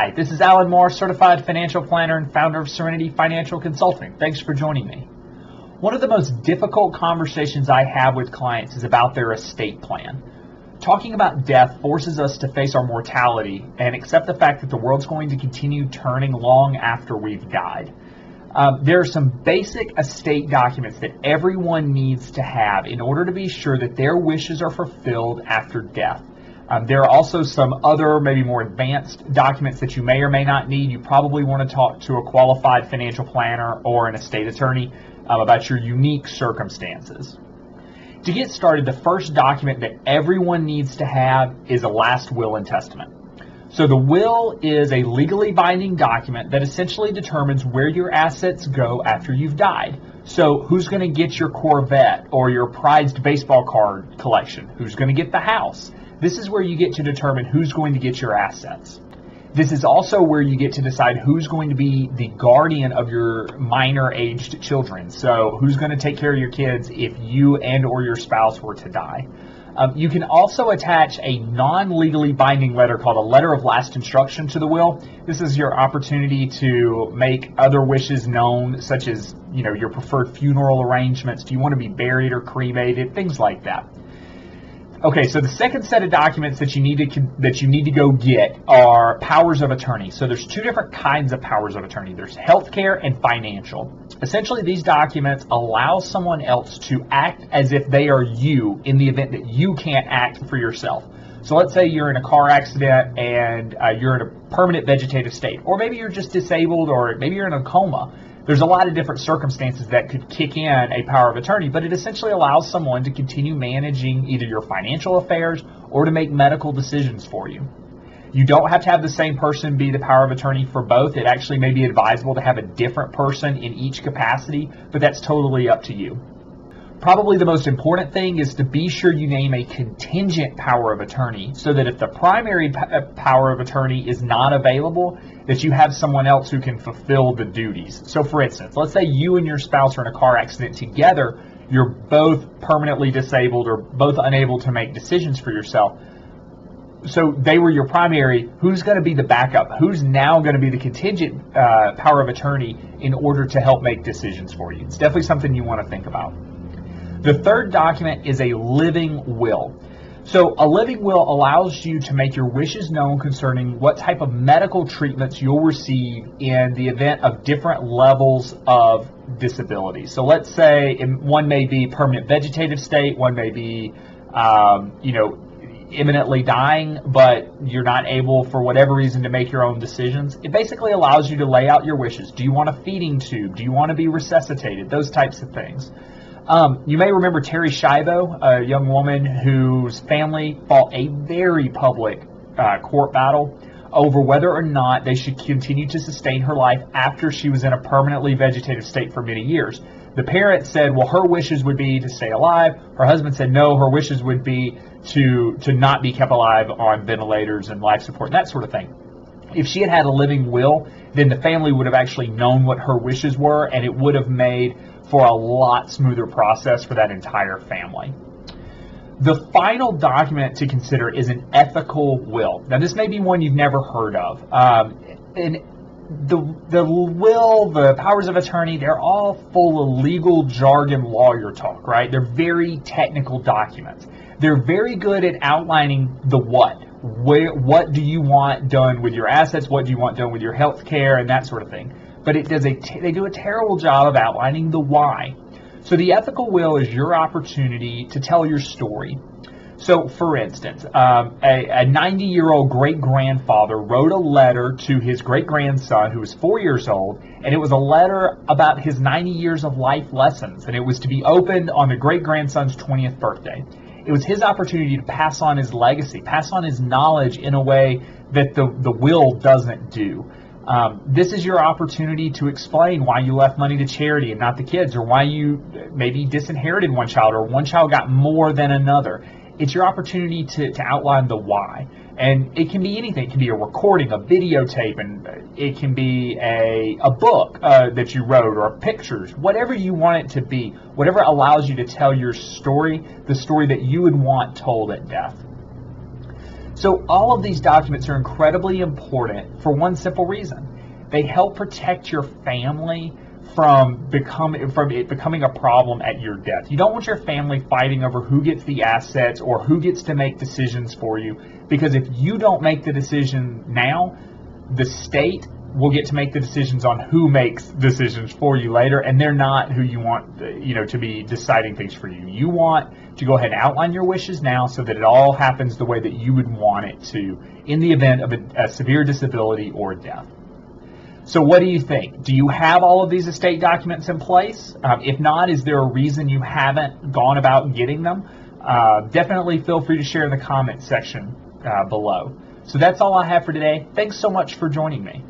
Hi, this is Alan Moore, Certified Financial Planner and founder of Serenity Financial Consulting. Thanks for joining me. One of the most difficult conversations I have with clients is about their estate plan. Talking about death forces us to face our mortality and accept the fact that the world's going to continue turning long after we've died. There are some basic estate documents that everyone needs to have in order to be sure that their wishes are fulfilled after death. There are also some other, maybe more advanced documents that you may or may not need. You probably want to talk to a qualified financial planner or an estate attorney about your unique circumstances. To get started, the first document that everyone needs to have is a last will and testament. So the will is a legally binding document that essentially determines where your assets go after you've died. So who's going to get your Corvette or your prized baseball card collection? Who's going to get the house? This is where you get to determine who's going to get your assets. This is also where you get to decide who's going to be the guardian of your minor aged children. So who's going to take care of your kids if you and or your spouse were to die. You can also attach a non-legally binding letter called a letter of last instruction to the will. This is your opportunity to make other wishes known, such as, your preferred funeral arrangements. Do you want to be buried or cremated? Things like that. Okay, so the second set of documents that you need to go get are powers of attorney. So there's two different kinds of powers of attorney. There's healthcare and financial. Essentially, these documents allow someone else to act as if they are you in the event that you can't act for yourself. So let's say you're in a car accident and you're in a permanent vegetative state, or maybe you're just disabled, or maybe you're in a coma. There's a lot of different circumstances that could kick in a power of attorney, but it essentially allows someone to continue managing either your financial affairs or to make medical decisions for you. You don't have to have the same person be the power of attorney for both. It actually may be advisable to have a different person in each capacity, but that's totally up to you. Probably the most important thing is to be sure you name a contingent power of attorney so that if the primary power of attorney is not available, that you have someone else who can fulfill the duties. So for instance, let's say you and your spouse are in a car accident together, you're both permanently disabled or both unable to make decisions for yourself. So they were your primary. Who's going to be the backup? Who's now going to be the contingent power of attorney in order to help make decisions for you? It's definitely something you want to think about. The third document is a living will. So a living will allows you to make your wishes known concerning what type of medical treatments you'll receive in the event of different levels of disability. So let's say one may be permanent vegetative state, one may be, imminently dying, but you're not able for whatever reason to make your own decisions. It basically allows you to lay out your wishes. Do you want a feeding tube? Do you want to be resuscitated? Those types of things. You may remember Terry Schiavo, a young woman whose family fought a very public court battle over whether or not they should continue to sustain her life after she was in a permanently vegetative state for many years. The parents said, well, her wishes would be to stay alive. Her husband said, no, her wishes would be to not be kept alive on ventilators and life support, and that sort of thing. If she had had a living will, then the family would have actually known what her wishes were, and it would have made for a lot smoother process for that entire family. The final document to consider is an ethical will. Now, this may be one you've never heard of. And the will, the powers of attorney, they're all full of legal jargon lawyer talk, right? They're very technical documents. They're very good at outlining the what. What do you want done with your assets? What do you want done with your health care and that sort of thing? But they do a terrible job of outlining the why. So the ethical will is your opportunity to tell your story. So for instance, a 90-year-old great-grandfather wrote a letter to his great-grandson who was 4 years old, and it was a letter about his 90 years of life lessons, and it was to be opened on the great-grandson's 20th birthday. It was his opportunity to pass on his legacy, pass on his knowledge in a way that the will doesn't do. This is your opportunity to explain why you left money to charity and not the kids, or why you maybe disinherited one child, or one child got more than another. It's your opportunity to outline the why. And it can be anything. It can be a recording, a videotape, and it can be a book that you wrote, or pictures, whatever you want it to be, whatever allows you to tell your story, the story that you would want told at death. So all of these documents are incredibly important for one simple reason. They help protect your family from it becoming a problem at your death. You don't want your family fighting over who gets the assets or who gets to make decisions for you, because if you don't make the decision now, the state will get to make the decisions on who makes decisions for you later, and they're not who you want to be deciding things for you. You want to go ahead and outline your wishes now so that it all happens the way that you would want it to in the event of a severe disability or death. So what do you think? Do you have all of these estate documents in place? If not, is there a reason you haven't gone about getting them? Definitely feel free to share in the comments section below. So that's all I have for today. Thanks so much for joining me.